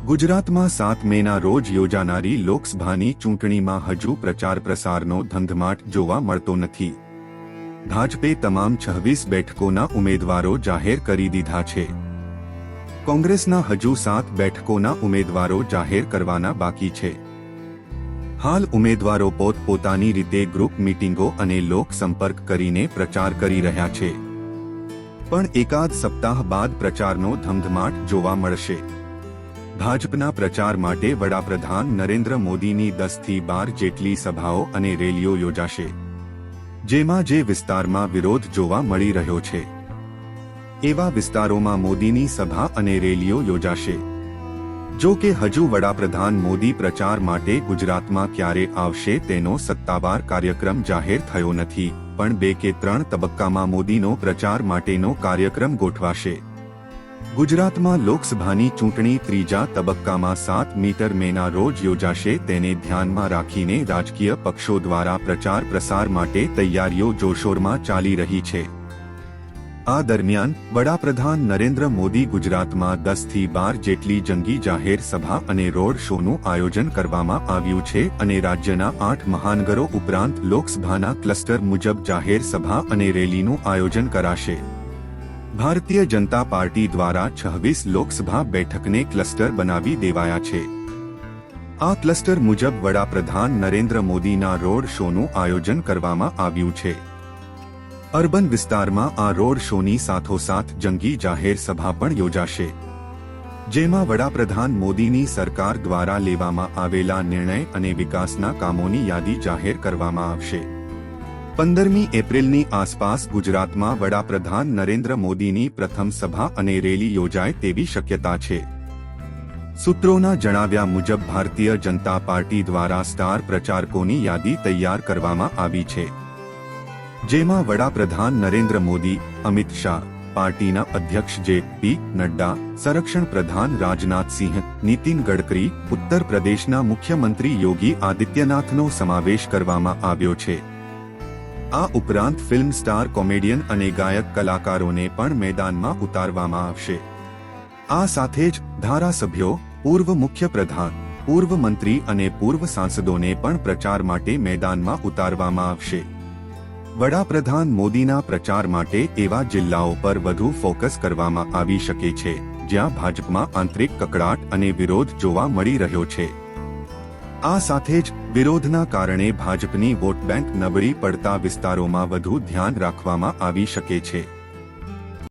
ગુજરાતમાં 7 મેના રોજ યોજાનારી લોકસભાની ચૂંટણીમાં હજુ પ્રચાર પ્રસારનો ધમધમાટ જોવા મળતો નથી. ભાજપે તમામ 26 બેઠકોના ઉમેદવારો જાહેર કરી દીધા છે. કોંગ્રેસના હજુ 7 બેઠકોના ઉમેદવારો જાહેર કરવાના બાકી છે. હાલ ઉમેદવારો પોતપોતાની રીતે ગ્રુપ મીટિંગો અને લોક સંપર્ક કરીને પ્રચાર કરી રહ્યા છે. પણ એકાદ સપ્તાહ બાદ પ્રચારનો ધમધમાટ જોવા મળશે. ભાજપના પ્રચાર માટે વડાપ્રધાન નરેન્દ્ર મોદીની 10 થી 12 જેટલી સભાઓ અને રેલીઓ યોજાશે, જેમાં જે વિસ્તારમાં વિરોધ જોવા મળી રહ્યો છે એવા વિસ્તારોમાં મોદીની સભા અને રેલીઓ યોજાશે. જો કે હજુ વડાપ્રધાન મોદી પ્રચાર માટે ગુજરાતમાં ક્યારે આવશે તેનો સત્તાવાર કાર્યક્રમ જાહેર થયો નથી, પણ 2 કે 3 તબક્કામાં મોદીનો પ્રચાર માટેનો કાર્યક્રમ ગોઠવાશે. ગુજરાતમાં લોકસભાની ચૂંટણી ત્રીજા તબક્કામાં 7 મેના રોજ યોજાશે. તેને ધ્યાનમાં રાખીને રાજકીય પક્ષો દ્વારા પ્રચાર પ્રસાર માટે તૈયારીઓ જોરશોરમાં ચાલી રહી છે. આ દરમિયાન વડાપ્રધાન નરેન્દ્ર મોદી ગુજરાતમાં 10 થી 12 જેટલી જંગી જાહેર સભા અને રોડ શોનું આયોજન કરવામાં આવ્યું છે અને રાજ્યના 8 મહાનગરો ઉપરાંત લોકસભાના ક્લસ્ટર મુજબ જાહેર સભા અને રેલીનું આયોજન કરાશે. ભારતીય જનતા પાર્ટી દ્વારા 26 લોકસભા બેઠકને ક્લસ્ટર બનાવી દેવાયા છે. આ ક્લસ્ટર મુજબ વડાપ્રધાન નરેન્દ્ર મોદીના રોડ શોનું આયોજન કરવામાં આવ્યું છે. અર્બન વિસ્તારમાં આ રોડ શોની સાથોસાથ જંગી જાહેર સભા પણ યોજાશે, જેમાં વડાપ્રધાન મોદીની સરકાર દ્વારા લેવામાં આવેલા નિર્ણય અને વિકાસના કામોની યાદી જાહેર કરવામાં આવશે. 15મી એપ્રિલની આસપાસ ગુજરાતમાં વડાપ્રધાન નરેન્દ્ર મોદીની પ્રથમ સભા અને રેલી યોજાય તેવી શક્યતા છે. સૂત્રોના જણાવ્યા મુજબ ભારતીય જનતા પાર્ટી દ્વારા સ્ટાર પ્રચારકોની યાદી તૈયાર કરવામાં આવી છે, જેમાં વડાપ્રધાન નરેન્દ્ર મોદી, અમિત શાહ, પાર્ટીના અધ્યક્ષ જે.પી. નડ્ડા, સંરક્ષણ પ્રધાન રાજનાથસિંહ, નીતિન ગડકરી, ઉત્તર પ્રદેશના મુખ્યમંત્રી યોગી આદિત્યનાથનો સમાવેશ કરવામાં આવ્યો છે. આ ઉપરાંત ફિલ્મ સ્ટાર, કોમેડિયન અને ગાયક કલાકારોને પણ મેદાનમાં ઉતારવામાં આવશે. આ સાથે જ ધારાસભ્યો, પૂર્વ મુખ્યપ્રધાન, પૂર્વ મંત્રી અને પૂર્વ સાંસદોને પણ પ્રચાર માટે મેદાનમાં ઉતારવામાં આવશે. વડાપ્રધાન મોદીના પ્રચાર માટે એવા જિલ્લાઓ પર વધુ ફોકસ કરવામાં આવી શકે છે જ્યાં ભાજપમાં આંતરિક કકળાટ અને વિરોધ જોવા મળી રહ્યો છે. આ સાથે જ વિરોધના કારણે ભાજપની વોટ બેંક નબળી પડતા વિસ્તારોમાં વધુ ધ્યાન રાખવામાં આવી શકે છે.